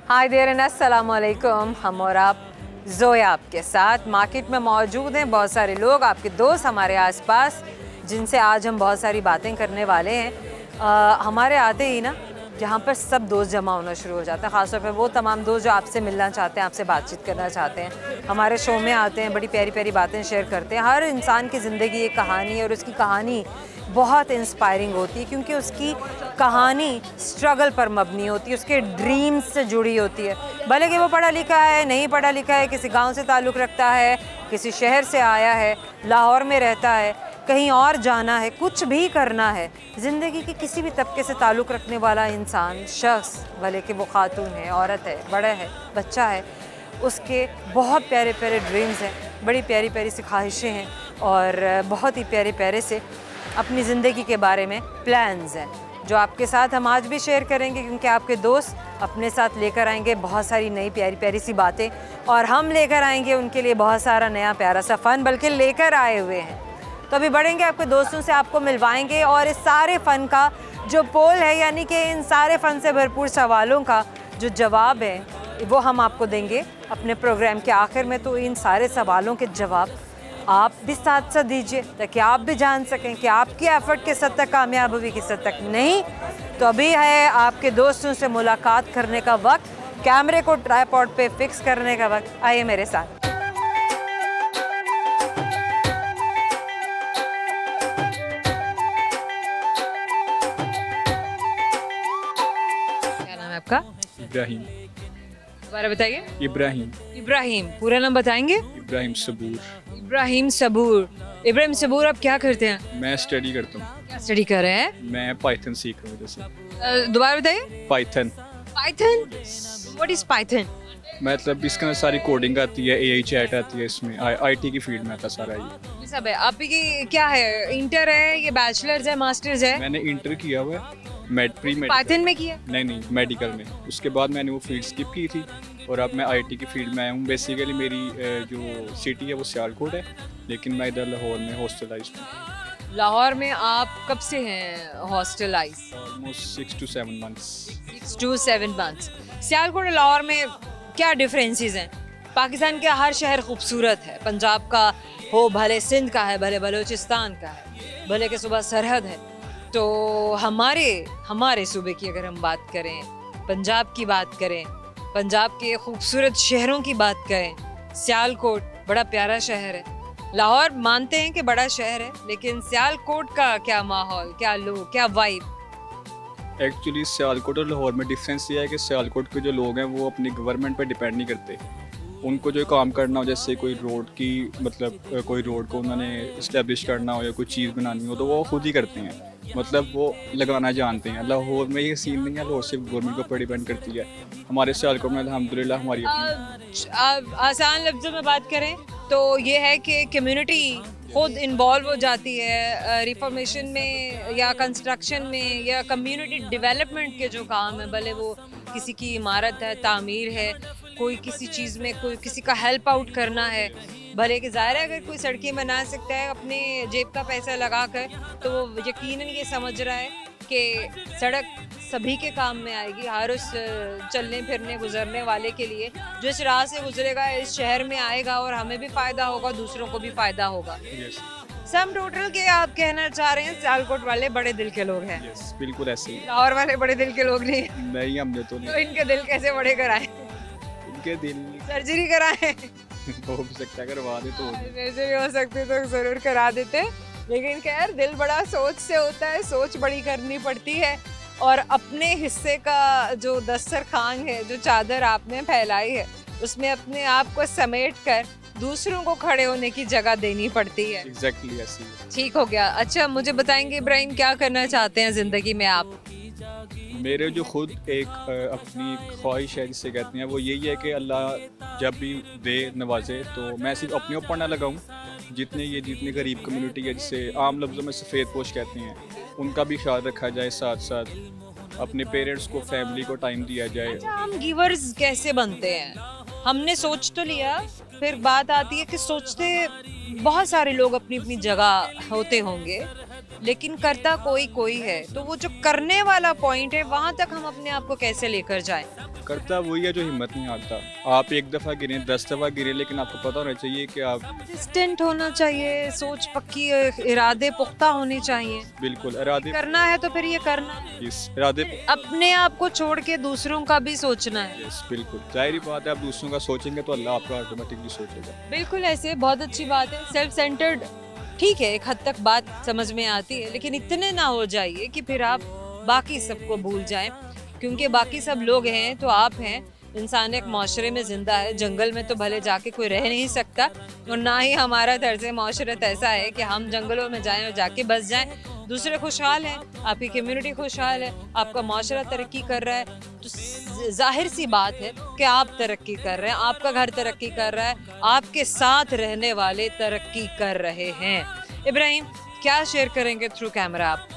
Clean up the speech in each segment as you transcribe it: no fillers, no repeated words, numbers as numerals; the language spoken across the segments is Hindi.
हाय देयर एंड अस्सलाम वालेकुम। हम और आप ज़ोया आपके साथ मार्केट में मौजूद हैं। बहुत सारे लोग आपके दोस्त हमारे आसपास जिनसे आज हम बहुत सारी बातें करने वाले हैं। हमारे आते ही ना जहाँ पर सब दोस्त जमा होना शुरू हो जाता है, ख़ासतौर पर वो तमाम दोस्त जो आपसे मिलना चाहते हैं, आपसे बातचीत करना चाहते हैं, हमारे शो में आते हैं, बड़ी प्यारी प्यारी बातें शेयर करते हैं। हर इंसान की ज़िंदगी एक कहानी है और उसकी कहानी बहुत इंस्पायरिंग होती है क्योंकि उसकी कहानी स्ट्रगल पर मबनी होती है, उसके ड्रीम्स से जुड़ी होती है। भले कि वो पढ़ा लिखा है, नहीं पढ़ा लिखा है, किसी गांव से ताल्लुक़ रखता है, किसी शहर से आया है, लाहौर में रहता है, कहीं और जाना है, कुछ भी करना है, ज़िंदगी के किसी भी तबके से ताल्लुक़ रखने वाला इंसान, शख्स, भले कि वो खातून है, औरत है, बड़ा है, बच्चा है, उसके बहुत प्यारे प्यारे ड्रीम्स हैं, बड़ी प्यारी प्यारी सी ख्वाहिशें हैं और बहुत ही प्यारे प्यारे से अपनी ज़िंदगी के बारे में प्लान्स हैं जो आपके साथ हम आज भी शेयर करेंगे क्योंकि आपके दोस्त अपने साथ लेकर आएंगे बहुत सारी नई प्यारी प्यारी सी बातें और हम लेकर आएंगे उनके लिए बहुत सारा नया प्यारा सा फ़न, बल्कि लेकर आए हुए हैं। तो अभी बढ़ेंगे, आपके दोस्तों से आपको मिलवाएंगे और इस सारे फ़न का जो पोल है, यानी कि इन सारे फ़न से भरपूर सवालों का जो जवाब है वो हम आपको देंगे अपने प्रोग्राम के आखिर में। तो इन सारे सवालों के जवाब आप भी साथ साथ दीजिए ताकि आप भी जान सकें कि आपकी एफर्ट किस हद तक कामयाब हुई, किस हद तक नहीं। तो अभी है आपके दोस्तों से मुलाकात करने का वक्त, कैमरे को ट्राइपॉड पे फिक्स करने का वक्त। आइए मेरे साथ। क्या नाम है आपका? इब्राहिम। दोबारा बताइए। इब्राहिम। इब्राहिम, पूरा नाम बताएंगे? इब्राहिम सबूर। इब्राहिम सबूर। इब्राहिम सबूर, आप क्या करते हैं? मैं स्टडी करता हूँ। क्या स्टडी कर रहे हैं? मैं पाइथन सीख रहा हूँ जैसे। दोबारा बताइए। Python. Python? What is Python? मतलब इसके अंदर सारी कोडिंग आती है, एआई चैट आती है, इसमें आईटी की फील्ड में आता सारा ये सब है। आपकी क्या है, इंटर है, ये बैचलर्स है, मास्टर्स है? मैंने इंटर किया हुआ है, प्री मेडिकल। पाइथन में किया? नहीं, मेडिकल में। उसके बाद मैंने वो फील्ड स्किप की थी और अब मैं आईटी की फील्ड में आया हूँ। बेसिकली मेरी जो सिटी है वो सियालकोट है, लेकिन मैं इधर लाहौर में हॉस्टलाइज हूँ। लाहौर में आप कब से हैं hospitalised? Almost 6 to 7 months। 6 to 7 months। Sialkot और लाहौर में क्या डिफरेंसेस हैं? पाकिस्तान का हर शहर खूबसूरत है, पंजाब का हो, भले सिंध का है, भले बलूचिस्तान का है, भले के सुबह सरहद है। तो हमारे सूबे की अगर हम बात करें, पंजाब की बात करें, पंजाब के खूबसूरत शहरों की बात करें, सियालकोट बड़ा प्यारा शहर है। लाहौर मानते हैं कि बड़ा शहर है, लेकिन सियालकोट का क्या माहौल, क्या लोग, क्या वाइब? एक्चुअली सियालकोट और लाहौर में डिफरेंस ये है कि सियालकोट के जो लोग हैं वो अपनी गवर्नमेंट पे डिपेंड नहीं करते। उनको जो काम करना हो, जैसे कोई रोड की, मतलब कोई रोड को उन्होंने इस्टेब्लिश करना हो या कोई चीज़ बनानी हो तो वो खुद ही करते हैं, मतलब वो लगाना जानते हैं। लाहौर में ये सीन नहीं है, लाहौर सिर्फ गवर्नमेंट के ऊपर डिपेंड करती है। हमारे सियालकोट में अल्हम्दुलिल्लाह हमारी आसान लफ्ज़ों में बात करें तो ये है कि कम्युनिटी खुद इन्वॉल्व हो जाती है रिफॉर्मेशन में या कंस्ट्रक्शन में या कम्युनिटी डेवलपमेंट के जो काम है, भले वो किसी की इमारत है, तामीर है, कोई किसी चीज़ में कोई किसी का हेल्प आउट करना है, भले कि ज़ाहिर है अगर कोई सड़कें बना सकता है अपने जेब का पैसा लगा कर, तो वो यकीनन ये समझ रहा है कि सड़क सभी के काम में आएगी, हर उस चलने फिरने गुजरने वाले के लिए जो इस राह से गुजरेगा, इस शहर में आएगा और हमें भी फ़ायदा होगा, दूसरों को भी फ़ायदा होगा। सम टोटल के आप कहना चाह रहे हैं सियालकोट वाले बड़े दिल के लोग हैं? बिल्कुल ऐसे ही। लाहौर वाले बड़े दिल के लोग नहीं? नहीं, हमने तो नहीं। तो इनके दिल कैसे बड़े कराएं? इनके दिल सर्जरी कराएं? हो भी सकता है, करवा दे तो सर्जरी हो सकती तो ज़रूर करा देते, लेकिन खैर दिल बड़ा सोच से होता है, सोच बड़ी करनी पड़ती है और अपने हिस्से का जो दस्तरखान है, जो चादर आपने फैलाई है, उसमें अपने आप को समेट कर दूसरों को खड़े होने की जगह देनी पड़ती है। एग्जैक्टली ऐसे ही। ठीक हो गया। अच्छा, मुझे बताएंगे इब्राहिम, क्या करना चाहते हैं ज़िंदगी में आप? मेरे जो खुद एक अपनी ख्वाहिश है जिसे कहते हैं, वो यही है कि अल्लाह जब भी दे नवाजे तो मैं सिर्फ अपने ऊपर ना लगाऊं, जितनी गरीब कम्युनिटी है जिसे आम लफ्ज़ों में सफ़ेद पोश कहते हैं, उनका भी ख्याल रखा जाए, साथ साथ अपने पेरेंट्स को, फैमिली को टाइम दिया जाए। अच्छा, हम गिवर्स कैसे बनते हैं? हमने सोच तो लिया, फिर बात आती है कि सोचते बहुत सारे लोग अपनी अपनी जगह होते होंगे, लेकिन करता कोई कोई है, तो वो जो करने वाला पॉइंट है वहाँ तक हम अपने आप को कैसे लेकर जाएं? करता वही है जो हिम्मत नहीं हारता। आप एक दफ़ा गिरे 10 दफ़ा गिरे, लेकिन आपको पता होना चाहिए कि आप कंसिस्टेंट होना चाहिए, सोच पक्की, इरादे पुख्ता होने चाहिए। बिल्कुल इरादे करना है तो फिर ये करना है। इस इरादे अपने आप को छोड़ के दूसरों का भी सोचना है। यस बिल्कुल, जाहिर बात है आप दूसरों का सोचेंगे तो अल्लाह आपका ऑटोमेटिकली सोचेगा। बिल्कुल ऐसे, बहुत अच्छी बात है। सेल्फ सेंटर्ड ठीक है, एक हद तक बात समझ में आती है, लेकिन इतने ना हो जाइए कि फिर आप बाकी सबको भूल जाएं, क्योंकि बाकी सब लोग हैं तो आप हैं। इंसान एक माशरे में ज़िंदा है, जंगल में तो भले जाके कोई रह नहीं सकता, और ना ही हमारा तर्ज माशरत ऐसा है कि हम जंगलों में जाएं और जाके बस जाएं। दूसरे खुशहाल हैं, आपकी कम्युनिटी खुशहाल है, आपका माशरा तरक्की कर रहा है, तो जाहिर सी बात है कि आप तरक्की कर रहे हैं, आपका घर तरक्की कर रहा है, आपके साथ रहने वाले तरक्की कर रहे हैं। इब्राहिम, क्या शेयर करेंगे थ्रू कैमरा आप?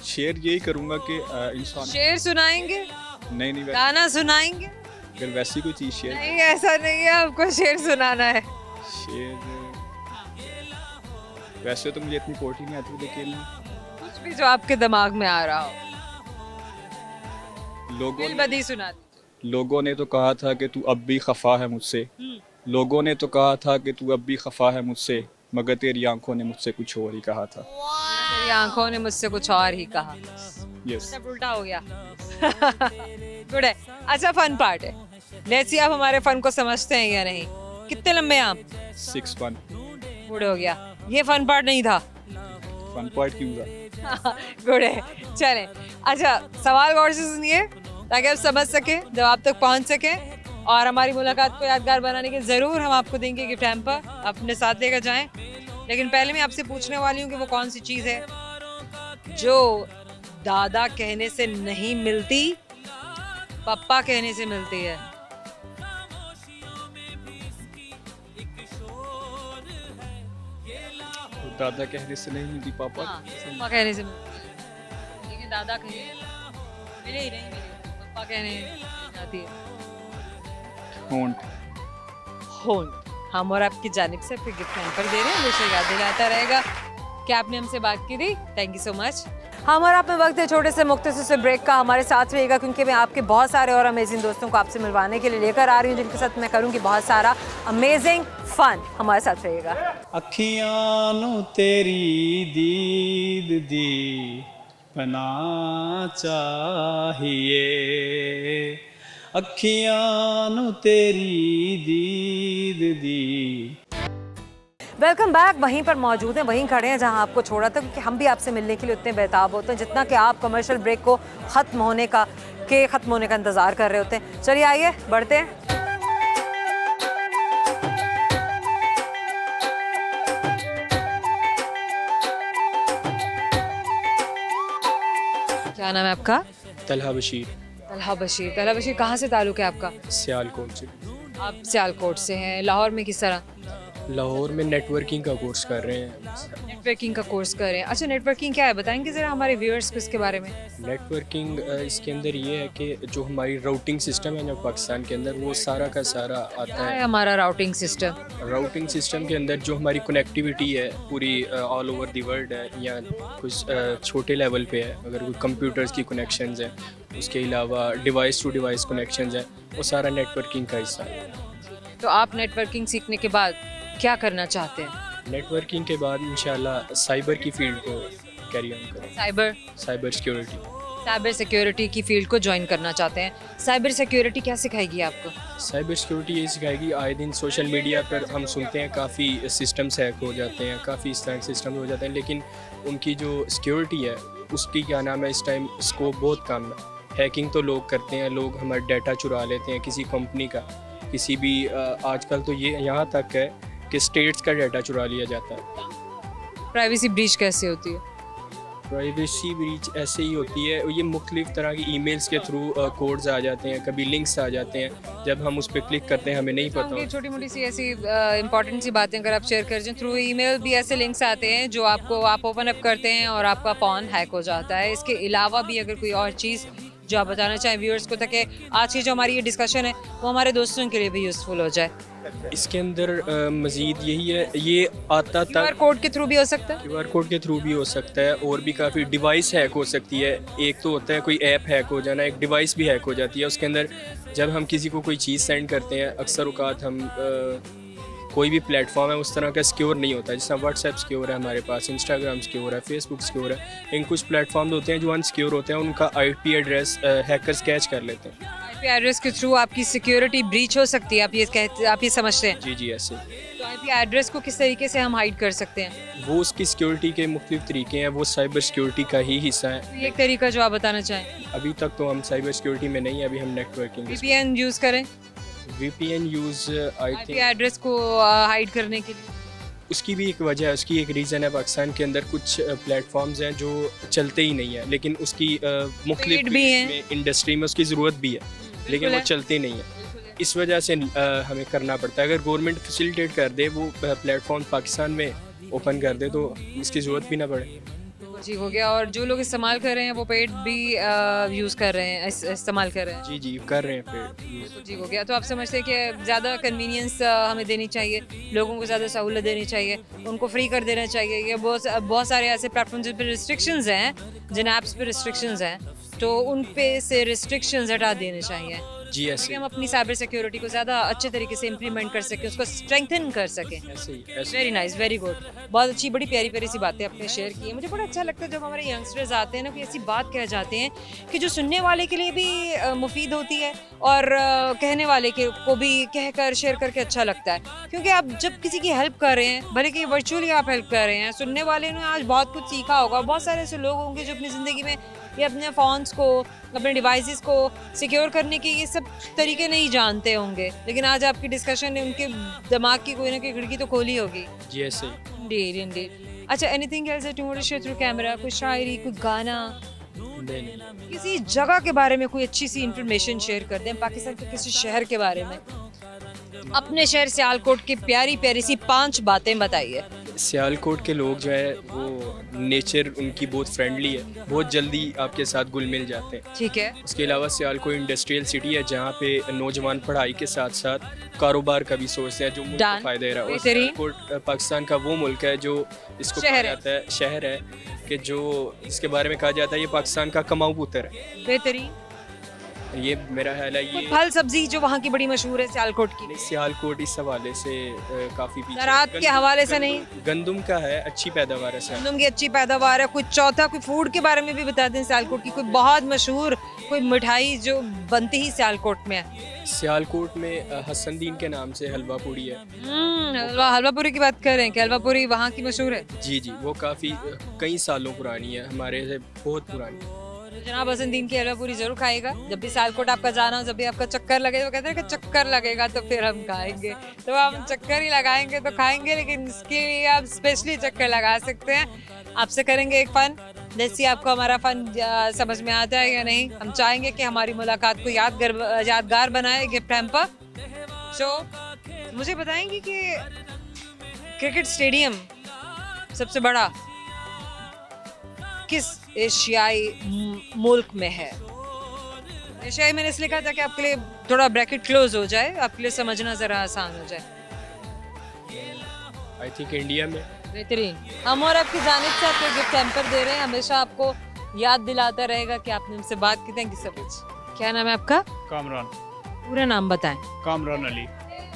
शेयर यही करूँगा कि इंसान शेर सुनाएंगे, नहीं गाना सुनाएंगे? अगर वैसी कोई चीज़ शेयर नहीं, ऐसा नहीं है, आपको शेर सुनाना है। शेयर वैसे तो मुझे इतनी पोटी नहीं आती, लेकिन कुछ भी जो आपके दिमाग में आ रहा हो, लोगों सुना दीजिए। लोगों ने तो कहा था कि तू अब भी खफा है मुझसे, लोगों ने तो कहा था कि तू अब भी खफा है मुझसे, मगर तेरी आंखों ने मुझसे कुछ और ही कहा था। तेरी आंखों ने मुझसे कुछ और ही कहा। यस सब उल्टा हो गया। गुड है। अच्छा, फन पार्ट है, लेट्स सी आप हमारे फन को समझते हैं या नहीं। कितने लंबे हैं आप? 6'1". गुड हो गया, ये फन पार्ट नहीं था। फन पार्ट क्यों था? गुड है, चलें। अच्छा, सवाल गौर से सुनिए ताकि आप समझ सकें, जवाब तक पहुंच सकें, और हमारी मुलाकात को यादगार बनाने के ज़रूर हम आपको देंगे गिफ्ट हैम्पर, अपने साथ लेकर जाएं। लेकिन पहले मैं आपसे पूछने वाली हूँ कि वो कौन सी चीज़ है जो दादा कहने से नहीं मिलती, पापा कहने से मिलती है। दादा कहने से नहीं मिलती, पापा पापा कहने से मिलती है, लेकिन दादा कहने मिले ही नहीं, मिले पापा कहने जाती है। होंठ। होंठ। हम और आपकी जानिब से आपके गिफ्ट हैम्पर दे रहे हैं, हमेशा याद दिलाता रहेगा कि आपने हमसे बात की थी। Thank you so much. हम और आप में वक्त है छोटे से मुख्तसर से ब्रेक का, हमारे साथ रहिएगा, क्योंकि मैं आपके बहुत सारे और अमेजिंग दोस्तों को आपसे मिलवाने के लिए लेकर आ रही हूँ, जिनके साथ मैं करूँगी बहुत सारा अमेजिंग फन। हमारे साथ रहिएगा। अखियां नू तेरी दीद दी पना चाहिए, अखियां नू तेरी दीद दी। Welcome back. वहीं पर मौजूद हैं, वहीं खड़े हैं जहां आपको छोड़ा था, क्योंकि हम भी आपसे मिलने के लिए उतने बेताब होते हैं जितना कि आप कमर्शियल ब्रेक को ख़त्म होने का इंतज़ार कर रहे होते हैं। चलिए आइए बढ़ते हैं। क्या नाम है आपका? तलहा बशीर। तलहा बशीर। तलहा बशीर, कहाँ से ताल्लुक़ है आपका? सियालकोट से। आप सियालकोट से हैं। लाहौर में किस तरह? लाहौर में नेटवर्किंग का कोर्स कर रहे हैं। नेटवर्किंग का कोर्स कर रहे हैं। अच्छा, नेटवर्किंग क्या है, बताएंगे ज़रा हमारे व्यूअर्स को इसके बारे में। नेटवर्किंग इसके अंदर ये है कि जो हमारी राउटिंग सिस्टम है जो पाकिस्तान के अंदर, वो सारा का सारा आता है। हमारा राउटिंग सिस्टम? राउटिंग सिस्टम के अंदर जो हमारी कनेक्टिविटी है पूरी ऑल ओवर दी वर्ल्ड है, या कुछ छोटे लेवल पे है, अगर कोई कंप्यूटर्स की कनेक्शंस हैं, उसके अलावा डिवाइस टू डिवाइस कनेक्शंस हैं, वो सारा नेटवर्किंग का हिस्सा है। तो आप नेटवर्किंग सीखने के बाद क्या करना चाहते हैं? नेटवर्किंग के बाद इंशाल्लाह साइबर की फील्ड को कैरी ऑन करें। Cyber security. साइबर सिक्योरिटी की फील्ड को ज्वाइन करना चाहते हैं। साइबर सिक्योरिटी क्या सिखाएगी आपको? साइबर सिक्योरिटी ये सिखाएगी, आए दिन सोशल मीडिया पर हम सुनते हैं काफ़ी सिस्टम्स हैक हो जाते हैं, काफ़ी इस तरह के सिस्टम हो जाते हैं, लेकिन उनकी जो सिक्योरिटी है उसकी क्या नाम है, इस टाइम स्कोप बहुत कम है। हैकिंग तो लोग करते हैं, लोग हमारा डाटा चुरा लेते हैं किसी कंपनी का, किसी भी आजकल तो ये यहाँ तक है कि स्टेट्स का डाटा चुरा लिया जाता है। प्राइवेसी ब्रीच कैसे होती है? प्राइवेसी ब्रीच ऐसे ही होती है, ये मुख्तलिफ तरह की ईमेल्स के थ्रू कोड्स आ जाते हैं, कभी लिंक्स आ जाते हैं, जब हम उस पर क्लिक करते हैं हमें नहीं पता। छोटी मोटी सी ऐसी इंपॉर्टेंट सी बातें अगर आप शेयर कर दें, थ्रू ईमेल भी ऐसे लिंक्स आते हैं जो आप ओपन अप करते हैं और आपका फ़ोन हैक हो जाता है। इसके अलावा भी अगर कोई और चीज़ जो आप बताना चाहें व्यूअर्स को, ताकि आज की जो हमारी ये डिस्कशन है वो हमारे दोस्तों के लिए भी यूज़फुल हो जाए? इसके अंदर मज़ीद यही है, ये आता QR तक कोड के थ्रू भी हो सकता है? QR कोड के थ्रू भी हो सकता है, और भी काफ़ी डिवाइस हैक हो सकती है। एक तो होता है कोई ऐप हैक हो जाना, एक डिवाइस भी हैक हो जाती है। उसके अंदर जब हम किसी को कोई चीज़ सेंड करते हैं, अक्सर औक़ात हम कोई भी प्लेटफॉर्म है उस तरह का सिक्योर नहीं होता। जैसे व्हाट्सएप सिक्योर है हमारे पास, इंस्टाग्राम सिक्योर है, फेसबुक सिक्योर है, लेकिन कुछ प्लेटफॉर्म होते हैं जो अनसिक्योर होते हैं, उनका IP एड्रेस हैकर्स कैच कर लेते हैं। IP एड्रेस के थ्रू आपकी सिक्योरिटी ब्रीच हो सकती है, आप ये समझते हैं? जी जी, ऐसे। तो IP एड्रेस को किस तरीके से हम हाइड कर सकते हैं? वो उसकी सिक्योरिटी के मुख्तलिफ तरीके हैं, वो साइबर सिक्योरिटी का ही हिस्सा है। तो ये एक तरीका जो आप बताना चाहें? अभी तक तो हम साइबर सिक्योरिटी में नहीं है, अभी हम नेटवर्किंग। VPN यूज़ करें VPN यूज़ आई IP थिंक एड्रेस को हाइड करने के लिए? उसकी भी एक वजह है, उसकी एक रीज़न है। पाकिस्तान के अंदर कुछ प्लेटफॉर्म्स हैं जो चलते ही नहीं है, लेकिन उसकी मुख्तलिफ भी हैं। में इंडस्ट्री में उसकी ज़रूरत भी है, लेकिन वो है। चलते नहीं है। इस वजह से हमें करना पड़ता है। अगर गवर्नमेंट फैसिलिटेट कर दे, वो प्लेटफॉर्म पाकिस्तान में ओपन कर दे, तो इसकी ज़रूरत भी ना पड़े। ठीक हो गया। और जो लोग इस्तेमाल कर रहे हैं वो पेड भी यूज़ कर रहे हैं, इस्तेमाल कर रहे हैं? जी जी, कर रहे हैं फिर। बिल्कुल ठीक हो गया। तो आप समझते हैं कि ज़्यादा कन्वीनियंस हमें देनी चाहिए, लोगों को ज़्यादा सहूलत देनी चाहिए, उनको फ्री कर देना चाहिए। ये बहुत सारे ऐसे प्लेटफॉर्म जिन पर रिस्ट्रिक्शंस हैं, जिन ऐप्स पे रिस्ट्रिक्शंस हैं, तो उन पे से रिस्ट्रिक्शंस हटा देने चाहिए, जी ऐसे ताकि हम अपनी साइबर सिक्योरिटी को ज़्यादा अच्छे तरीके से इम्प्लीमेंट कर सकें, उसको स्ट्रेंथन कर सकें। ऐसे ही ऐसे। Very nice, very good. बहुत अच्छी, बड़ी प्यारी प्यारी सी बातें आपने शेयर की है। मुझे बड़ा अच्छा लगता है जब हमारे यंगस्टर्स आते हैं ना, कोई ऐसी बात कह जाते हैं कि जो सुनने वाले के लिए भी मुफीद होती है, और कहने वाले के को भी कहकर शेयर करके अच्छा लगता है। क्योंकि आप जब किसी की हेल्प कर रहे हैं, भले कि वर्चुअली आप हेल्प कर रहे हैं, सुनने वाले ने आज बहुत कुछ सीखा होगा। बहुत सारे ऐसे लोग होंगे जो अपनी ज़िंदगी में ये अपने फ़ोन्स को, अपने डिवाइसेस को सिक्योर करने के ये सब तरीके नहीं जानते होंगे, लेकिन आज आपकी डिस्कशन ने उनके दिमाग की कोई ना कोई खिड़की तो खोली होगी। जी ऐसे ही। Indeed indeed. अच्छा, anything else that you want to share through camera? कोई शायरी, कोई गाना, नहीं, किसी जगह के बारे में कोई अच्छी सी इंफॉर्मेशन शेयर कर दें, पाकिस्तान के किसी शहर के बारे में। अपने शहर सियालकोट की प्यारी प्यारी सी 5 बातें बताइए। सियालकोट के लोग जो है वो नेचर उनकी बहुत फ्रेंडली है, बहुत जल्दी आपके साथ घुल मिल जाते हैं। ठीक है। उसके अलावा सियालकोट इंडस्ट्रियल सिटी है, जहाँ पे नौजवान पढ़ाई के साथ साथ कारोबार का भी सोचते हैं, जो मुल्क को फ़ायदा दे रहा है। और सियालकोट पाकिस्तान का वो मुल्क है जो इसको कहा जाता है, शहर है कि जो इसके बारे में कहा जाता है ये पाकिस्तान का कमाऊ पुत्र है। बेहतरीन। ये मेरा ख्याल है। ये फल सब्जी जो वहाँ की बड़ी मशहूर है सियालकोट की? सियालकोट इस हवाले से काफ़ी पीछे, ज़राअत के हवाले से नहीं, गंदम का है, अच्छी पैदावार है। गंदम की अच्छी पैदावार है। कुछ चौथा कोई फूड के बारे में भी बता दें सियालकोट की, कोई बहुत मशहूर कोई मिठाई जो बनती ही सियालकोट में है? सियालकोट में हसन दीन के नाम से हलवा पूड़ी है। हलवा पूरी की बात कर रहे हैं कि हलवा पूरी वहाँ की मशहूर है? जी जी, वो काफ़ी कई सालों पुरानी है, हमारे से बहुत पुरानी। तो जनाब हसन दीन की हलवा पूरी जरूर खाएगा। जब भी सियालकोट आपका जाना हो, जब भी आपका चक्कर लगे, तो कहते हैं कि चक्कर लगेगा तो फिर हम खाएंगे। तो हम चक्कर ही लगाएंगे तो खाएंगे, लेकिन इसके लिए आप स्पेशली चक्कर लगा सकते हैं। आपसे करेंगे एक फ़न, जैसे आपको हमारा फ़न समझ में आता है या नहीं। हम चाहेंगे कि हमारी मुलाकात को यादगार बनाए गिफ्ट हैम्पर। सो मुझे बताएंगे कि क्रिकेट स्टेडियम सबसे बड़ा किस एशियाई मुल्क में है? एशियाई मैंने इसलिए कहा था कि आपके लिए थोड़ा ब्रैकेट क्लोज हो जाए, आपके लिए समझना ज़रा आसान हो जाए। आई थिंक इंडिया में। बेहतरीन। हम और आपकी जानिब से आपको गिफ्ट हैम्पर दे रहे हैं, हमेशा आपको याद दिलाता रहेगा कि आपने हमसे बात की। Thank you so much. क्या नाम है आपका? कामरान। पूरा नाम बताएं। कामरान अली।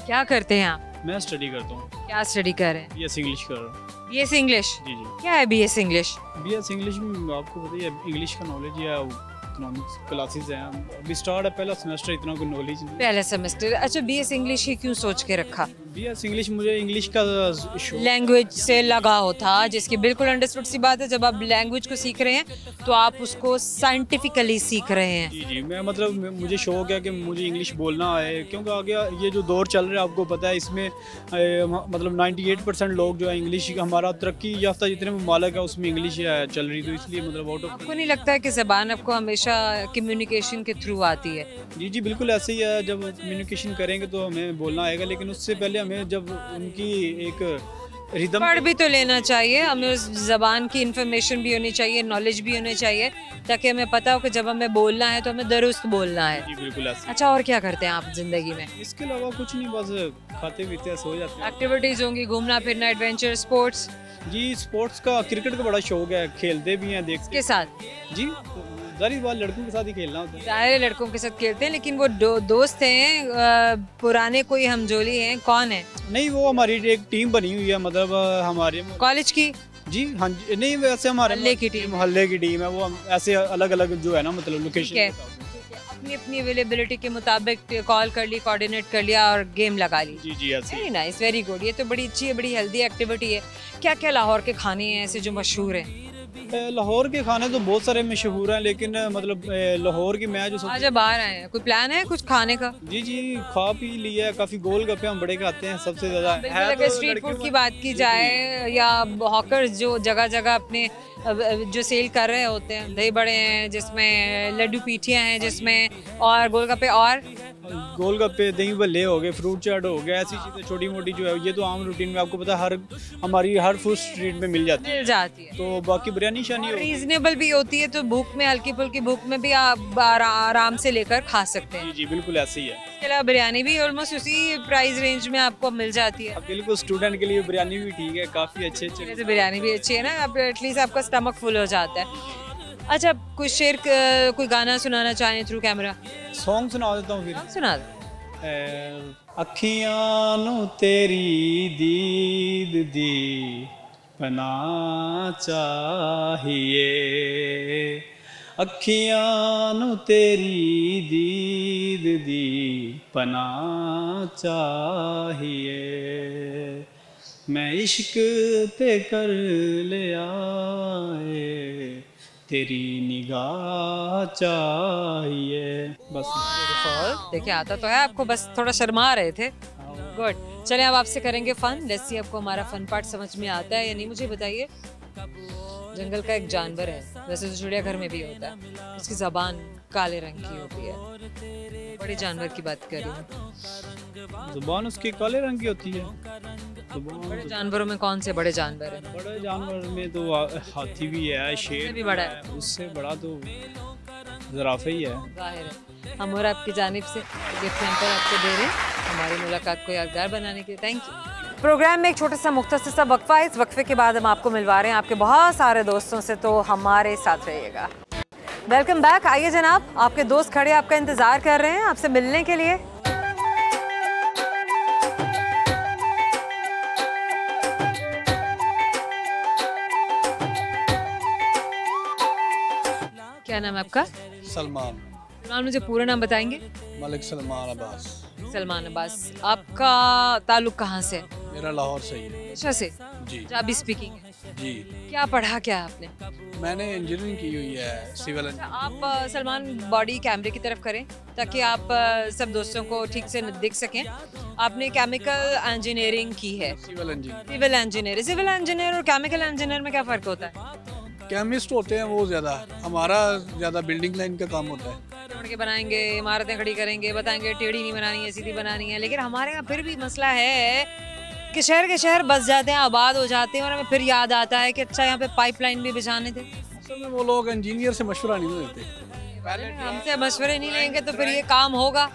क्या करते हैं आप? मैं स्टडी करता हूँ। क्या स्टडी कर रहे हैं? BS इंग्लिश कर रहा हूँ। BS English? जी जी। क्या है BS इंग्लिश? BS इंग्लिश में आपको पता ही है, इंग्लिश का नॉलेज या इकोनॉमिक्स क्लासेस हैं। अभी स्टार्ट है, पहला सेमेस्टर, इतना कोई नॉलेज नहीं। पहला सेमेस्टर। अच्छा, BS इंग्लिश ही क्यों सोच के रखा? BS इंग्लिश, मुझे इंग्लिश का लैंग्वेज से लगाव था, जिसकी बिल्कुल अंडरस्टूड सी बात है। जब आप लैंग्वेज को सीख रहे हैं तो आप उसको साइंटिफिकली सीख रहे हैं। जी जी, मैं मतलब मुझे शौक है कि मुझे इंग्लिश बोलना आए, क्योंकि आगे ये जो दौर चल रहा है आपको पता है, इसमें मतलब 98% लोग जो है इंग्लिश, हमारा तरक्की याफ्ता जितने ममालिक है उसमें इंग्लिश चल रही, तो इसलिए मतलब आउट ऑफ। आपको नहीं लगता है कि ज़बान आपको हमेशा कम्युनिकेशन के थ्रू आती है? जी जी, बिल्कुल ऐसे ही है। जब कम्युनिकेशन करेंगे तो हमें बोलना आएगा, लेकिन उससे पहले हमें जब उनकी एक रिदम पढ़ भी तो लेना चाहिए, हमें उस ज़बान की इंफॉर्मेशन भी होनी चाहिए, नॉलेज भी होनी चाहिए, ताकि हमें पता हो कि जब हमें बोलना है तो हमें दुरुस्त बोलना है। जी बिल्कुल ऐसे। अच्छा, और क्या करते हैं आप ज़िंदगी में? इसके अलावा कुछ नहीं, बस खाते पीते सो जाते हैं। एक्टिविटीज़ होंगी, घूमना फिरना, एडवेंचर, स्पोर्ट्स जी स्पोर्ट्स का, क्रिकेट का बड़ा शौक है, खेलते भी हैं, देखते के साथ? जी। जारी बात लड़कों के साथ ही खेलना होता है। सारे लड़कों के साथ खेलते हैं, लेकिन वो दोस्त हैं, पुराने कोई हमजोली हैं, कौन है? नहीं वो हमारी एक टीम बनी हुई है, मतलब हमारे कॉलेज की? जी हाँ जी, नहीं वैसे हमारे मोहल्ले की टीम? मोहल्ले की टीम है वो, हम ऐसे अलग अलग जो है ना, मतलब लोकेशन ठीक है। अपनी अपनी अवेलेबिलिटी के मुताबिक कॉल कर ली, कोऑर्डिनेट कर लिया और गेम लगा ली। जी जी ऐसे। Very nice, very good. ये तो बड़ी अच्छी है, बड़ी हेल्दी एक्टिविटी है। क्या क्या लाहौर के खाने हैं ऐसे जो मशहूर हैं? लाहौर के खाने तो बहुत सारे मशहूर हैं, लेकिन मतलब लाहौर की मैं जो आज बाहर आए हैं, कोई प्लान है कुछ खाने का? जी जी खा पी लिया है, काफ़ी गोलगप्पे हम बड़े खाते हैं सबसे ज़्यादा। बिल्कुल, अगर स्ट्रीट फूड की बात की जाए या हॉकर्स जो जगह जगह अपने जो सेल कर रहे होते हैं, दही बड़े हैं जिसमें, लड्डू पीठियाँ हैं जिसमें, और गोलगप्पे, और गोलगप्पे, दही भल्ले हो गए, फ्रूट चाट हो गया, ऐसी चीज़ें छोटी मोटी जो है ये तो आम रूटीन में आपको पता है हमारी हर फूड स्ट्रीट में मिल जाती मिल जाती है। तो बाकी बिरयानी शानी रीजनेबल भी होती है, तो भूख में, हल्की फुल्की भूख में भी आप आराम से लेकर खा सकते हैं। जी जी बिल्कुल ऐसे ही है। इसके अलावा बिरयानी भी ऑलमोस्ट उसी प्राइस रेंज में आपको मिल जाती है। अब बिल्कुल स्टूडेंट के लिए बिरयानी भी ठीक है, काफ़ी अच्छे वैसे बिरयानी भी अच्छी है ना, आप एटलीस्ट आपका स्टमक फुल हो जाता है। अच्छा, कोई शेर, कोई गाना सुनाना चाहें थ्रू कैमरा? सॉन्ग सुना देता हूँ फिर। आप सुना दो। अखियां नू तेरी दीद दी पना चाहिए, अखियां नू तेरी दीद दी पना चाहिए, मैं इश्क ते कर ले आए, तेरी निगाह चाहिए। बस देखिए, आता तो है आपको, बस थोड़ा शर्मा रहे थे। गुड। चलें अब आपसे करेंगे फन। लेट्स सी आपको हमारा फन पार्ट समझ में आता है या नहीं। मुझे बताइए, जंगल का एक जानवर है, वैसे तो चिड़ियाघर में भी होता है, उसकी ज़बान काले रंग की होती है। बड़े जानवर की बात कर रही हूँ। ज़ुबान उसकी काले रंग की होती है। बड़े जानवरों में कौन से बड़े जानवर हैं? बड़े जानवर में तो हाथी भी है, शेर भी बड़ा है, उससे बड़ा तो ज़राफ़ा ही है। जाहिर है। हम और आपकी जानिब से गिफ्ट हैम्पर आपको दे रहे हैं हमारी मुलाकात को यादगार बनाने के लिए। Thank you. प्रोग्राम में एक छोटा सा मुख्तसर सा वक्फा है। इस वक्फे के बाद हम आपको मिलवा रहे हैं आपके बहुत सारे दोस्तों से, तो हमारे साथ रहिएगा। Welcome back. आइए जनाब, आपके दोस्त खड़े आपका इंतज़ार कर रहे हैं आपसे मिलने के लिए। क्या नाम है आपका? सलमान। सलमान, मुझे पूरा नाम बताएंगे? मलिक सलमान अब्बास। सलमान अब्बास। आपका ताल्लुक कहाँ से? मेरा लाहौर से ही है। पेशा से? जी पंजाबी स्पीकिंग है। जी। क्या पढ़ा क्या आपने? मैंने इंजीनियरिंग की हुई है, सिविल इंजीनियरिंग। आप सलमान बॉडी कैमरे की तरफ करें ताकि आप सब दोस्तों को ठीक से दिख सकें। आपने केमिकल इंजीनियरिंग की है? Civil engineering. Civil engineer. Civil engineer और केमिकल इंजीनियर में क्या फ़र्क होता है? केमिस्ट होते हैं वो ज़्यादा, हमारा ज़्यादा बिल्डिंग लाइन का काम होता है। तोड़ के बनाएंगे, इमारतें खड़ी करेंगे, बताएंगे टेढ़ी नहीं बनानी है, सीधी बनानी है। लेकिन हमारे यहाँ फिर भी मसला है कि शहर के शहर बस जाते हैं, आबाद हो जाते हैं, और हमें फिर याद आता है कि अच्छा यहाँ पे पाइपलाइन भी बिछाने थे। असल में वो लोग इंजीनियर से मशवरा नहीं लेते, पहले हमसे मशवरे नहीं लेंगे तो फिर ये काम होगा?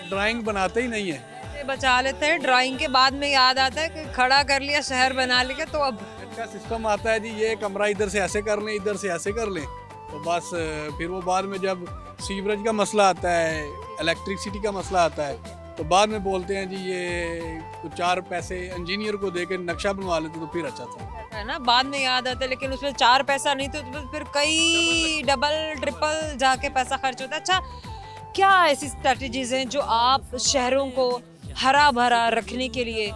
ड्राइंग बनाते ही नहीं है। बचा लेते हैं, ड्राइंग के बाद में याद आता है कि खड़ा कर लिया, शहर बना लिया, तो अब का सिस्टम आता है जी, ये कमरा इधर से ऐसे कर लें, इधर से ऐसे कर लें, तो बस फिर वो बाद में जब सीवरेज का मसला आता है, इलेक्ट्रिसिटी का मसला आता है, तो बाद में बोलते हैं जी ये कुछ 4 पैसे इंजीनियर को देकर नक्शा बनवा लेते तो फिर अच्छा था, है ना। बाद में याद आता है, लेकिन उसमें 4 पैसा नहीं तो फिर कई डबल ट्रिपल जाके पैसा खर्च होता है। अच्छा, क्या ऐसी स्ट्रेटजीज हैं जो आप शहरों को हरा भरा रखने के लिए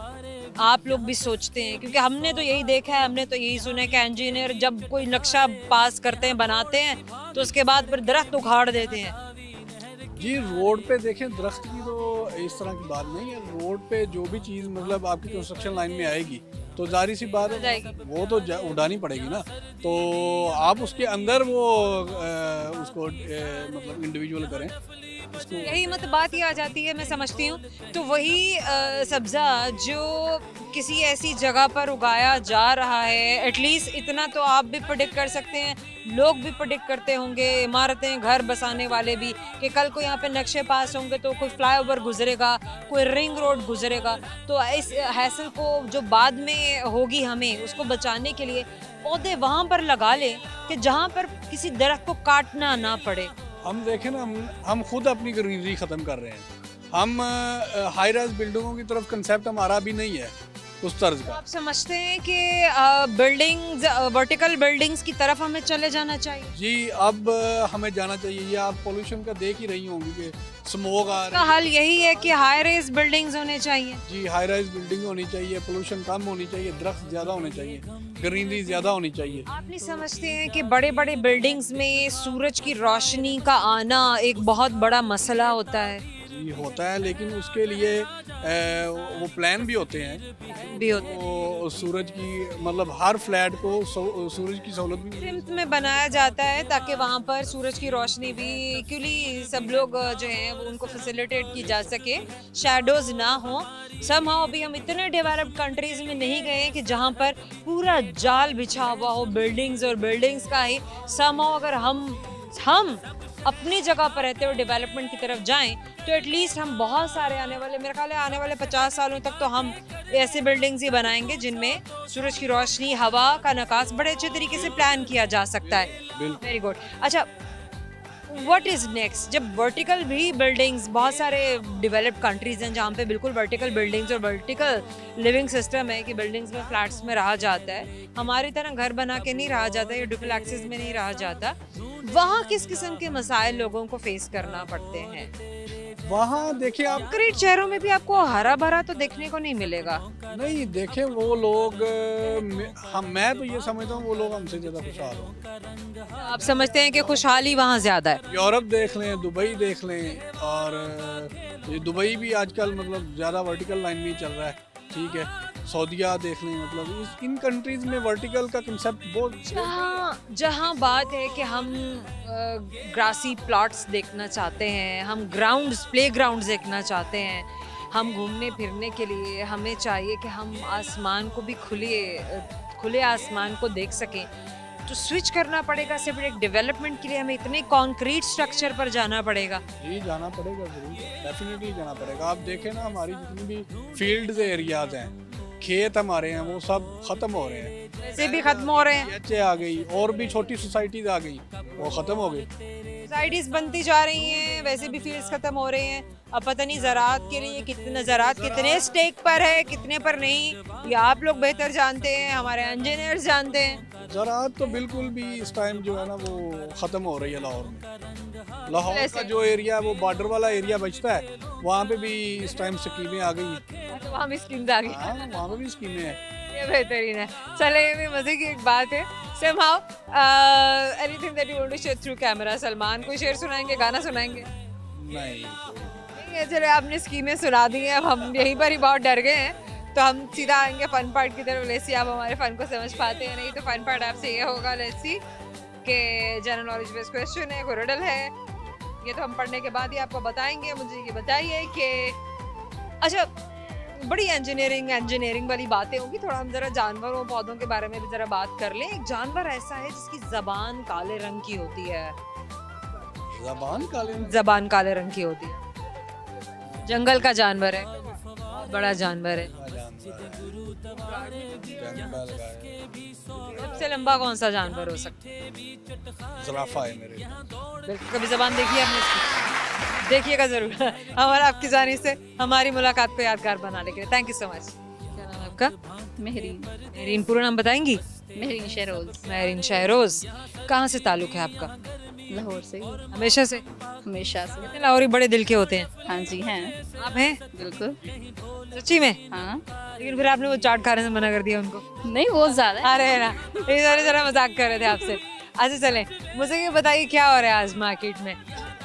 आप लोग भी सोचते हैं? क्योंकि हमने तो यही देखा है, हमने तो यही सुना है कि इंजीनियर जब कोई नक्शा पास करते हैं, बनाते हैं, तो उसके बाद फिर दरख्त उखाड़ देते हैं। जी रोड पे देखें, दरख्त की तो इस तरह की बात नहीं है। रोड पे जो भी चीज़ मतलब आपकी कंस्ट्रक्शन लाइन में आएगी तो जारी सी बात है वो तो उड़ानी पड़ेगी ना, तो आप उसके अंदर वो उसको मतलब इंडिविजुअल करें, उसको यही मत बात ही आ जाती है, मैं समझती हूँ। तो वही सब्ज़ा जो किसी ऐसी जगह पर उगाया जा रहा है, एटलीस्ट इतना तो आप भी प्रेडिक्ट कर सकते हैं, लोग भी प्रेडिक्ट करते होंगे, इमारतें घर बसाने वाले भी, कि कल को यहाँ पे नक्शे पास होंगे तो कोई फ्लाईओवर गुजरेगा, कोई रिंग रोड गुजरेगा, तो इस हैसल को जो बाद में होगी हमें उसको बचाने के लिए पौधे वहाँ पर लगा लें कि जहाँ पर किसी दरख्त को काटना ना पड़े। हम देखें ना, हम खुद अपनी ग्रीनरी ख़त्म कर रहे हैं। हम हाई राइज बिल्डिंगों की तरफ कंसेप्ट हमारा भी नहीं है उस तर्ज का। आप समझते हैं कि बिल्डिंग्स, वर्टिकल बिल्डिंग्स की तरफ हमें चले जाना चाहिए? जी, अब हमें जाना चाहिए। ये आप पोल्यूशन का देख ही रही होंगी कि स्मोक आ इसका रहा है। हल यही है कि हाई राइज बिल्डिंग्स होने चाहिए। जी, हाई राइज बिल्डिंग होनी चाहिए, पोल्यूशन कम होनी चाहिए, दरख्त ज़्यादा होने चाहिए, ग्रीनरी ज़्यादा होनी चाहिए। आप नहीं समझते हैं कि बड़े बड़े बिल्डिंग्स में सूरज की रोशनी का आना एक बहुत बड़ा मसला होता है? जी होता है, लेकिन उसके लिए वो प्लान भी होते हैं भी होता है। वो सूरज की, मतलब हर फ्लैट को सूरज की सहूलत भी सिम्त में बनाया जाता है ताकि वहाँ पर सूरज की रोशनी भी इक्वली सब लोग जो हैं वो उनको फैसिलिटेट की जा सके, शैडोज ना हो। समहाउ अभी हम इतने डेवलप्ड कंट्रीज में नहीं गए हैं कि जहाँ पर पूरा जाल बिछा हुआ हो बिल्डिंग्स और बिल्डिंग्स का ही। समहाउ अगर हम अपनी जगह पर रहते हुए डेवलपमेंट की तरफ जाएं तो एटलीस्ट हम बहुत सारे आने वाले, मेरे ख्याल है आने वाले 50 सालों तक तो हम ऐसे बिल्डिंग्स ही बनाएंगे जिनमें सूरज की रोशनी, हवा का नकास बड़े अच्छे तरीके से प्लान किया जा सकता है। Very good. अच्छा, व्हाट इज नेक्स्ट? जब वर्टिकल भी बिल्डिंग्स, बहुत सारे डेवलप्ड कंट्रीज हैं जहाँ पे बिल्कुल वर्टिकल बिल्डिंग्स और वर्टिकल लिविंग सिस्टम है कि बिल्डिंग्स में, फ्लैट्स में रहा जाता है, हमारी तरह घर बना के नहीं रहा जाता या डुप्लेक्सेस में नहीं रहा जाता। वहाँ किस किस्म के मसाइल लोगों को फेस करना पड़ते हैं? वहाँ देखिए आप, कंक्रीट शहरों में भी आपको हरा भरा तो देखने को नहीं मिलेगा। नहीं देखें वो लोग, मैं तो ये समझता हूँ वो लोग हमसे ज़्यादा खुशहाल होंगे। आप समझते हैं कि खुशहाली वहाँ ज्यादा है? यूरोप देख लें, दुबई देख लें, और ये दुबई भी आजकल मतलब ज़्यादा वर्टिकल लाइन में ही चल रहा है, ठीक है। सऊदीया देख लें, मतलब इन कंट्रीज़ में वर्टिकल का कंसेप्ट बहुत। जहाँ बात है कि हम ग्रासी प्लॉट्स देखना चाहते हैं, हम ग्राउंड्स, प्ले ग्राउंड्स देखना चाहते हैं, हम घूमने फिरने के लिए हमें चाहिए कि हम आसमान को भी खुले आसमान को देख सकें, तो स्विच करना पड़ेगा। सिर्फ एक डेवलपमेंट के लिए हमें इतने कॉन्क्रीट स्ट्रक्चर पर जाना पड़ेगा? जी जाना पड़ेगा, जरूर, डेफिनेटली जाना पड़ेगा। आप देखें ना, हमारी जितनी भी फील्ड्स एरियाज हैं, खेत हमारे हैं, वो सब खत्म हो रहे हैं, वैसे भी खत्म हो रहे हैं। एच आ गई, और भी छोटी सोसाइटीज आ गई, वो खत्म हो गई। सोसाइटीज बनती जा रही हैं, वैसे भी फील्ड्स खत्म हो रहे हैं। अब पता नहीं ज़राअत के लिए कितने स्टेक पर है, कितने पर नहीं, ये आप लोग बेहतर जानते हैं, हमारे इंजीनियर्स जानते हैं। ज़राअत तो बिल्कुल भी इस टाइम जो है ना वो ख़त्म हो रही है लाहौर में। लाहौर का जो एरिया है वो बॉर्डर वाला एरिया बचता है, वहाँ पे भी इस टाइम स्कीमें आ गई हैं। तो वहाँ भी स्कीम्स आ गई। हाँ, वहाँ पे भी स्कीमें हैं। ये बेहतरीन है। चले, ये भी मज़े की एक बात है। somehow anything that you want to share through camera? Salman कोई शेर सुनाएंगे, गाना सुनाएंगे? नहीं, चले, आपने स्कीमें सुना दी हैं, अब हम यहीं पर ही बहुत डर गए हैं, तो हम सीधा आएंगे फन पार्ट की तरफ। लेट्स सी आप हमारे फन को समझ पाते हैं नहीं तो फन पार्ट आपसे ये होगा, लेट्स सी, कि जनरल नॉलेज बेस्ड क्वेश्चन है, कोई रिडल है, ये तो हम पढ़ने के बाद ही आपको बताएंगे। मुझे ये बताइए कि अच्छा, बड़ी इंजीनियरिंग वाली बातें होंगी, थोड़ा हम जरा जानवरों पौधों के बारे में भी जरा बात कर लें। एक जानवर ऐसा है जिसकी जबान काले रंग की होती है। जबान काले रंग की होती है, जंगल का जानवर है, बहुत बड़ा जानवर है। सबसे लंबा कौन सा जानवर हो सकता है? ज़राफ़ा है मेरे। कभी जबान देखी है आपने इसकी? देखिएगा जरूर। हमारा आपकी जानिब से हमारी मुलाकात को यादगार बनाने के लिए थैंक यू सो मच। क्या नाम है आपका? मेहरीन। पूरा नाम बताएंगी? मेहरीन शहरोज। मेहरीन शहरोज। कहाँ से ताल्लुक है आपका? लाहौर से। हमेशा से? हमेशा से। लाहौरी बड़े दिल के होते हैं। हाँ जी हैं। आप हैं? बिल्कुल। सच्ची में? हाँ। लेकिन फिर आपने वो चाट खाने से मना कर दिया उनको? नहीं, वो ज़्यादा। अरे ना, ये जरा मजाक कर रहे थे आपसे। अच्छा चलें, मुझे ये बताइए क्या हो रहा है आज मार्केट में?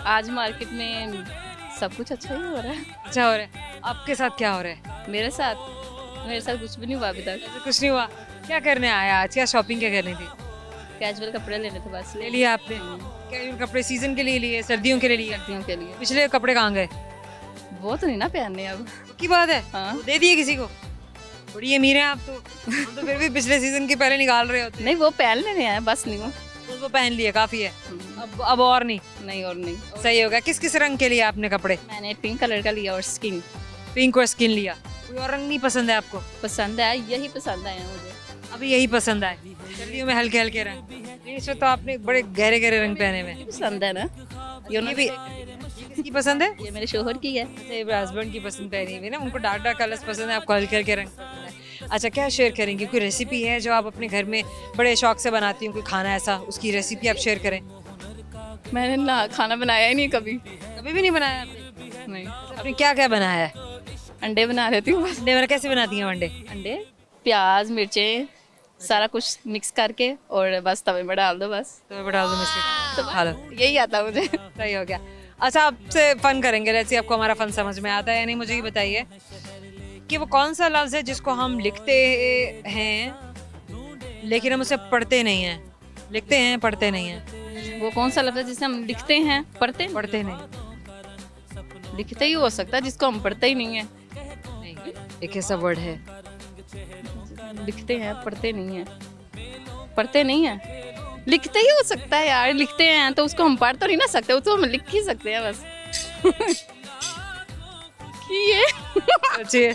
आज मार्केट में सब कुछ अच्छा ही हो रहा है। अच्छा हो रहा है। आपके साथ क्या हो रहा है? मेरे साथ कुछ भी नहीं हुआ अभी तक। कुछ नहीं हुआ? क्या करने आया आज? क्या शॉपिंग क्या करनी थी? कैजुअल कपड़े लेने थे बस। ले लिया आपने? कैजुअल कपड़े सीजन के लिए लिए, सर्दियों के लिए लिए? सर्दियों के लिए। पिछले कपड़े कहाँ गए? वो तो नहीं ना पहनने अब। की बात है? हाँ। वो दे दिए किसी को? बड़ी अमीर हैं आप तो। हम तो फिर भी पिछले सीजन के पहले निकाल रहे होते। नहीं वो पहन लेने आए, बस नहीं वो। वो पहन लिए, काफी है। अब और नहीं? नहीं और नहीं। सही हो गया। किस किस रंग के लिए आपने कपड़े? मैंने पिंक कलर का लिया और स्किन। पिंक और स्किन लिया। कोई और रंग नहीं पसंद है आपको? पसंद है, यही पसंद आया मुझे। अभी यही पसंद आए? सर्दियों में हल्के हल्के रंग? नहीं, इस वक्त तो आपने बड़े गहरे गहरे रंग पहने हुए हैं। पसंद है ना ये भी किसकी पसंद है? ये मेरे शोहर की है। हस्बैंड की पसंद पहनी हुई ना, उनको डार्क डार्क कलर्स पसंद है, आपको हल्के हल्के रंग पसंद है। अच्छा, क्या शेयर करेंगे? कोई रेसिपी है जो आप अपने घर में बड़े शौक से बनाती हो, कोई खाना ऐसा, उसकी रेसिपी आप शेयर करें? मैंने ना खाना बनाया ही नहीं कभी। कभी भी नहीं बनाया आपने? नहीं। आपने क्या क्या बनाया है? अंडे बना लेती हूँ बस। अंडे कैसे बनाती हैं अंडे? अंडे प्याज मिर्चें सारा कुछ मिक्स करके और बस तवे में डाल दो बस। तवे पे डाल दो, मिक्स तो खा लो। यही आता मुझे। सही हो गया। अच्छा, आपसे फन करेंगे, जैसे आपको हमारा फन समझ में आता है या नहीं, मुझे ये बताइए कि वो कौन सा लफ्ज़ है जिसको हम लिखते हैं लेकिन हम उसे पढ़ते नहीं हैं? लिखते हैं, पढ़ते नहीं हैं। वो कौन सा लफ्ज़ है जिसे हम लिखते हैं पढ़ते पढ़ते नहीं। लिखते ही हो सकता है जिसको हम पढ़ते ही नहीं है। नहीं, एक ऐसा वर्ड है। लिखते हैं पढ़ते नहीं है। पढ़ते नहीं है, लिखते ही हो सकता है यार। लिखते हैं तो उसको हम पढ़ तो नहीं ना सकते, वो तो हम लिख ही सकते हैं बस। ये सोचिए।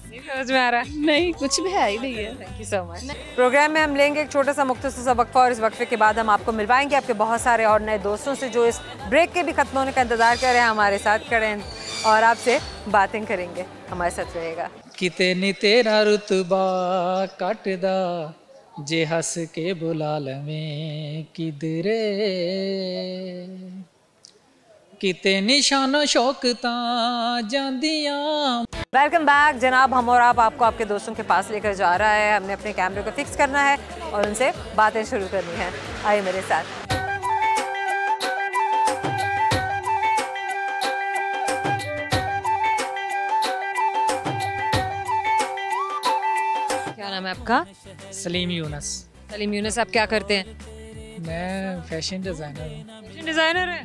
नहीं समझ में आ रहा है? नहीं, कुछ भी है ही नहीं है। Thank you so much. Programme में हम लेंगे एक छोटा सा मुख्तसर सा वक्फा और इस वक्फे के बाद हम आपको मिलवाएंगे आपके बहुत सारे और नए दोस्तों से जो इस ब्रेक के भी खत्म होने का इंतजार कर रहे हैं, हमारे साथ खड़े हैं और आपसे बातें करेंगे। हमारे साथ रहेगा। किते नी तेरा रुतबा कटदा जे हस के बुला लवें किधरे किते निशानो शौकता जांदियां। वेलकम बैक जनाब। हम और आप आपको आपके दोस्तों के पास लेकर जा रहा है। हमने अपने कैमरे को फिक्स करना है और उनसे बातें शुरू करनी है। आइए मेरे साथ। क्या नाम है आपका? सलीम यूनस। सलीम यूनस। आप क्या करते हैं? मैं फैशन डिज़ाइनर हूँ। फैशन डिजाइनर है?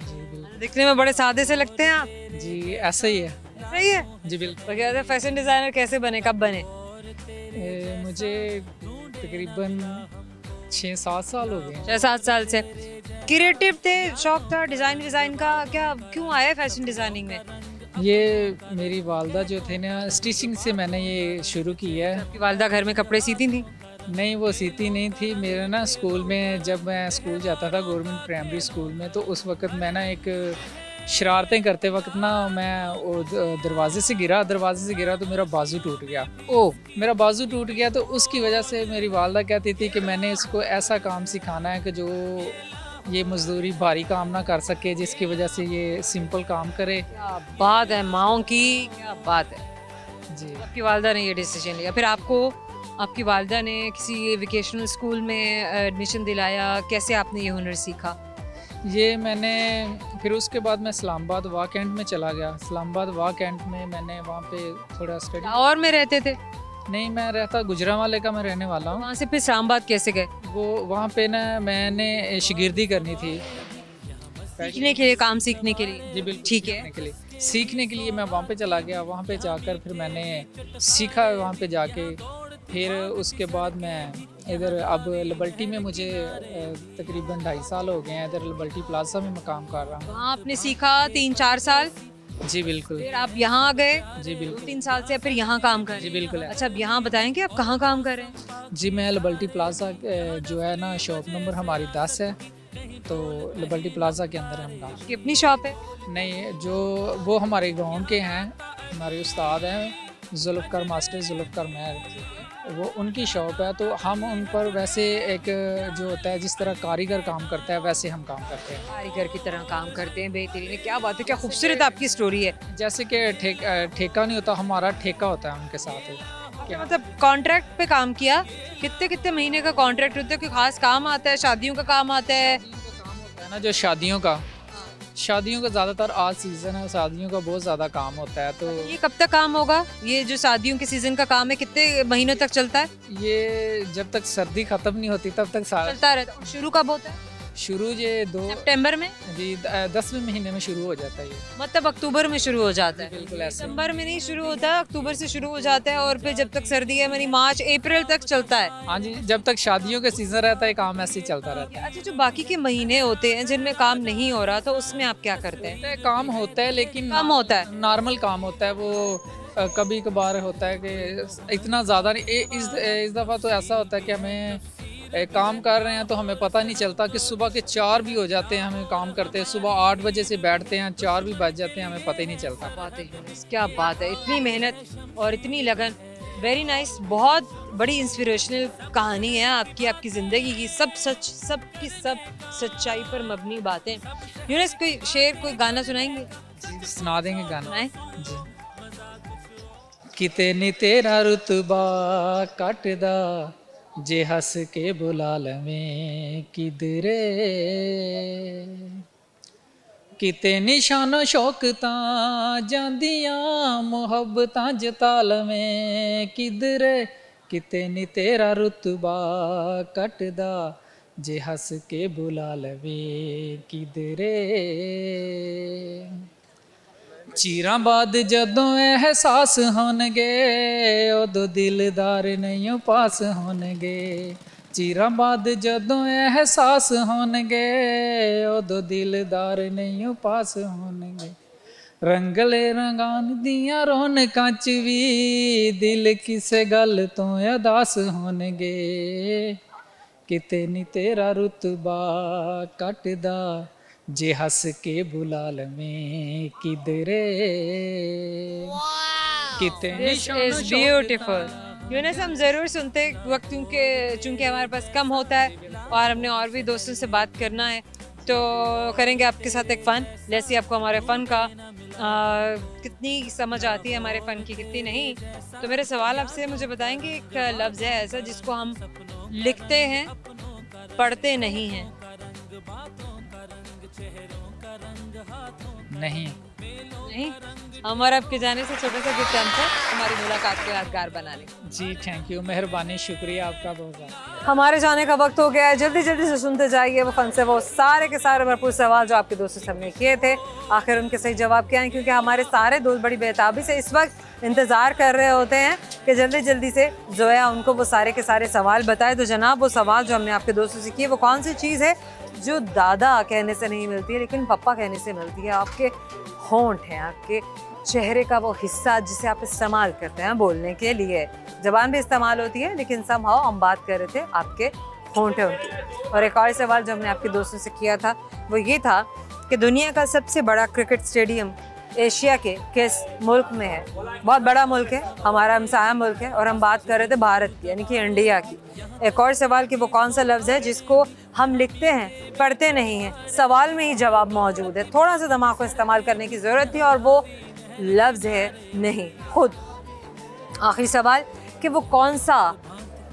दिखने में बड़े सादे से लगते हैं आप। जी ऐसा ही है। सही है जी बिल्कुल। तो क्या फैशन डिजाइनर कैसे बने, कब बने? मुझे तकरीबन 6-7 साल हो गए। 6-7 साल से। क्रिएटिव थे, शौक था डिज़ाइन का, क्या क्यों आए फैशन डिज़ाइनिंग में? ये मेरी वालदा जो थे ना, स्टिचिंग से मैंने ये शुरू किया है। आपकी वालदा घर में कपड़े सीती थी? नहीं, वो सीती नहीं थी। मेरा ना स्कूल में, जब मैं स्कूल जाता था गवर्नमेंट प्राइमरी स्कूल में, तो उस वक्त मैं ना एक शरारतें करते वक्त ना मैं दरवाजे से गिरा तो मेरा बाजू टूट गया। ओह, मेरा बाजू टूट गया तो उसकी वजह से मेरी वालदा कहती थी कि मैंने इसको ऐसा काम सिखाना है कि जो ये मजदूरी भारी काम ना कर सके, जिसकी वजह से ये सिंपल काम करे। क्या बात है, माओ की क्या बात है। जी। आपकी वालदा ने ये डिसीजन लिया, फिर आपको आपकी वालदा ने किसी वेकेशनल स्कूल में एडमिशन दिलाया, कैसे आपने ये हुनर सीखा? ये मैंने फिर उसके बाद मैं इस्लामाबाद वाह कैंट में चला गया। इस्लामाबाद वाह कैंट में मैंने वहाँ पे थोड़ा स्टडी। लाहौर में रहते थे? नहीं, मैं रहता गुजरांवाले का मैं रहने वाला हूँ। वहाँ से फिर इस्लामाबाद कैसे गए? वो वहाँ पे ना मैंने शागिर्दी करनी थी। सीखने के लिए, काम सीखने के लिए? जी बिल्कुल। ठीक है। सीखने के लिए मैं वहाँ पे चला गया। वहाँ पे जाकर फिर मैंने सीखा वहाँ पे जाके। फिर उसके बाद मैं इधर अब लिबर्टी में मुझे तकरीबन 2.5 साल हो गए हैं। इधर लिबर्टी प्लाजा में मैं काम कर रहा हूँ। वहाँ आपने सीखा 3-4 साल? जी बिल्कुल। फिर आप यहाँ आ गए? जी बिल्कुल। 2-3 साल से फिर यहाँ काम कर रहे हैं? जी बिल्कुल। अच्छा, अब यहाँ बताएं कि आप कहाँ काम कर रहे हैं? जी, मैं लिबर्टी प्लाजा जो है ना, शॉप नंबर हमारी 10 है, तो लिबर्टी प्लाजा के अंदर हम काम। आपकी अपनी शॉप है? नहीं, जो वो हमारे गाँव के हैं, हमारे उस्ताद हैं जुल्फ़कार मास्टर जुल्फ़कार महर, वो उनकी शॉप है। तो हम उन पर वैसे एक जो होता है, जिस तरह कारीगर काम करता है वैसे हम काम करते हैं। कारीगर की तरह काम करते हैं। बेहतरीन, क्या बात है, क्या खूबसूरत आपकी स्टोरी है। जैसे कि ठेका नहीं होता, हमारा ठेका होता है उनके साथ। क्या मतलब कॉन्ट्रैक्ट पे काम किया? कितने कितने महीने का कॉन्ट्रैक्ट होता है? कोई खास काम आता है, शादियों का काम आता है? ना जो शादियों का ज़्यादातर आज सीज़न है, शादियों का बहुत ज़्यादा काम होता है। तो ये कब तक काम होगा? ये जो शादियों के सीजन का काम है कितने महीनों तक चलता है? ये जब तक सर्दी ख़त्म नहीं होती तब तक चलता रहता है। शुरू कब होता है? शुरू ये 2 सितंबर में? जी 10वें महीने में शुरू हो जाता है ये। मतलब अक्टूबर में शुरू हो जाता है? बिल्कुल ऐसे। दिसंबर में नहीं शुरू होता, अक्टूबर से शुरू हो जाता है और फिर जब तक सर्दी है यानी मार्च अप्रैल तक चलता है। हाँ जी, जब तक शादियों का सीजन रहता है काम ऐसे ही चलता रहता अच्छा, जो बाकी के महीने होते हैं जिनमें काम नहीं हो रहा तो उसमें आप क्या करते हैं? है। काम होता है लेकिन कम होता है? नॉर्मल काम होता है वो। कभी कभार होता है कि इतना ज़्यादा नहीं। इस दफ़ा तो ऐसा होता है कि हमें काम कर रहे हैं तो हमें पता नहीं चलता कि सुबह के 4 भी हो जाते हैं हमें काम करते हैं। सुबह 8 बजे से बैठते हैं, 4 भी बज जाते हैं, हमें पता ही नहीं चलता। बात है यूनिस, क्या बात है, इतनी मेहनत और इतनी लगन। वेरी नाइस, बहुत बड़ी इंस्पिरेशनल कहानी है आपकी, आपकी ज़िंदगी की। सब सच, सब की सब सच्चाई पर मबनी बातें। यूनिस, कोई शेर, कोई गाना सुनाएंगे? जी, सुना देंगे गाना सुनाएं। जी। किते नी तेरा रुतबा कटदा जे हस के बुला लवें किधरे, किते निशाना शौकतां जांदियां मुहब्बतां जता लवें किधरे, किते नी तेरा रुतबा कटदा जे हस के बुला लवें किधरे। चीरां बाद जदों एहसास होणगे उदों दिलदार नहीं पास होणगे। चीरां बाद जदों एहसास होणगे उदों दिलदार नहीं पास होणगे। रंगले रंगान दियां रौनकां च भी दिल किसे गल तो अदास होणगे। किते नी तेरा रुतबा कटदा जे हस के बुला लवें किधरे। This is beautiful. यूनिस, हम ज़रूर सुनते वक्त चूँकि हमारे पास कम होता है और हमने और भी दोस्तों से बात करना है तो करेंगे आपके साथ एक फ़न। जैसे आपको हमारे फ़न का कितनी समझ आती है, हमारे फ़न की कितनी नहीं। तो मेरा सवाल आपसे, मुझे बताएंगे एक लफ्ज़ है ऐसा जिसको हम लिखते हैं पढ़ते नहीं हैं? नहीं नहीं, हमारा आपके जाने से छोटा सा गिफ्ट है हमारी मुलाकात को यादगार बनाने। जी थैंक यू, मेहरबानी, शुक्रिया आपका बहुत ज़्यादा। हमारे जाने का वक्त हो गया है। जल्दी जल्दी से सुनते जाइए वो फन से वो सारे के सारे भरपूर सवाल जो आपके दोस्तों से हमने किए थे। आखिर उनके सही जवाब क्या हैं, क्योंकि हमारे सारे दोस्त बड़ी बेताबी से इस वक्त इंतज़ार कर रहे होते हैं कि जल्दी जल्दी से जोया उनको वो सारे के सारे सवाल बताए। तो जनाब, वो सवाल जो हमने आपके दोस्तों से किए वो कौन सी चीज़ है जो दादा कहने से नहीं मिलती है लेकिन पापा कहने से मिलती है? आपके होंठ हैं, आपके चेहरे का वो हिस्सा जिसे आप इस्तेमाल करते हैं बोलने के लिए। ज़बान भी इस्तेमाल होती है लेकिन समहाउ हम बात कर रहे थे आपके होंठ उनकी। और एक और सवाल जो हमने आपके दोस्तों से किया था वो ये था कि दुनिया का सबसे बड़ा क्रिकेट स्टेडियम एशिया के किस मुल्क में है? बहुत बड़ा मुल्क है, हमारा हमसाया मुल्क है और हम बात कर रहे थे भारत की यानी कि इंडिया की। एक और सवाल कि वो कौन सा लफ्ज़ है जिसको हम लिखते हैं पढ़ते नहीं हैं? सवाल में ही जवाब मौजूद है, थोड़ा सा दिमाग को इस्तेमाल करने की ज़रूरत थी और वो लफ्ज़ है नहीं, खुद। आखिरी सवाल कि वो कौन सा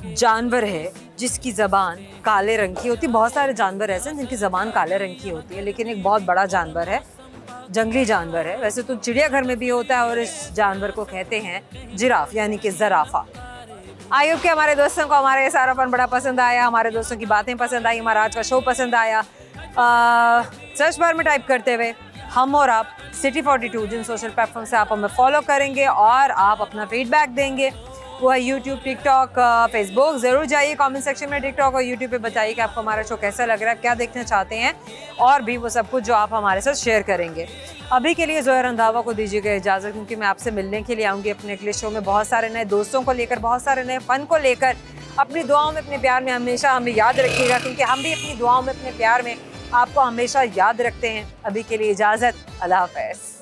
जानवर है जिसकी ज़बान काले रंग की होती है? बहुत सारे जानवर ऐसे हैं जिनकी ज़बान काले रंग की होती है लेकिन एक बहुत बड़ा जानवर है, जंगली जानवर है। वैसे तो चिड़ियाघर में भी होता है और इस जानवर को कहते हैं जिराफ यानी कि ज़राफ़ा। आई होप कि हमारे दोस्तों को हमारा ये सारा फन बड़ा पसंद आया, हमारे दोस्तों की बातें पसंद आई, हमारा आज का शो पसंद आया। सर्च बार में टाइप करते हुए हम और आप सिटी 42 जिन सोशल प्लेटफॉर्म से आप हमें फॉलो करेंगे और आप अपना फीडबैक देंगे वो है यूट्यूब, टिकटॉक, फेसबुक। ज़रूर जाइए कमेंट सेक्शन में टिकटॉक और यूट्यूब पे बताइए कि आपको हमारा शो कैसा लग रहा है, क्या देखना चाहते हैं और भी वो सब कुछ जो आप हमारे साथ शेयर करेंगे। अभी के लिए ज़ोया रंधावा को दीजिएगा इजाज़त, क्योंकि मैं आपसे मिलने के लिए आऊँगी अपने अगले शो में बहुत सारे नए दोस्तों को लेकर, बहुत सारे नए फ़न को लेकर। अपनी दुआओं में, अपने प्यार में हमेशा हमें याद रखिएगा, क्योंकि हम भी अपनी दुआओं में, अपने प्यार में आपको हमेशा याद रखते हैं। अभी के लिए इजाज़त, अल्लाह हाफ़िज़।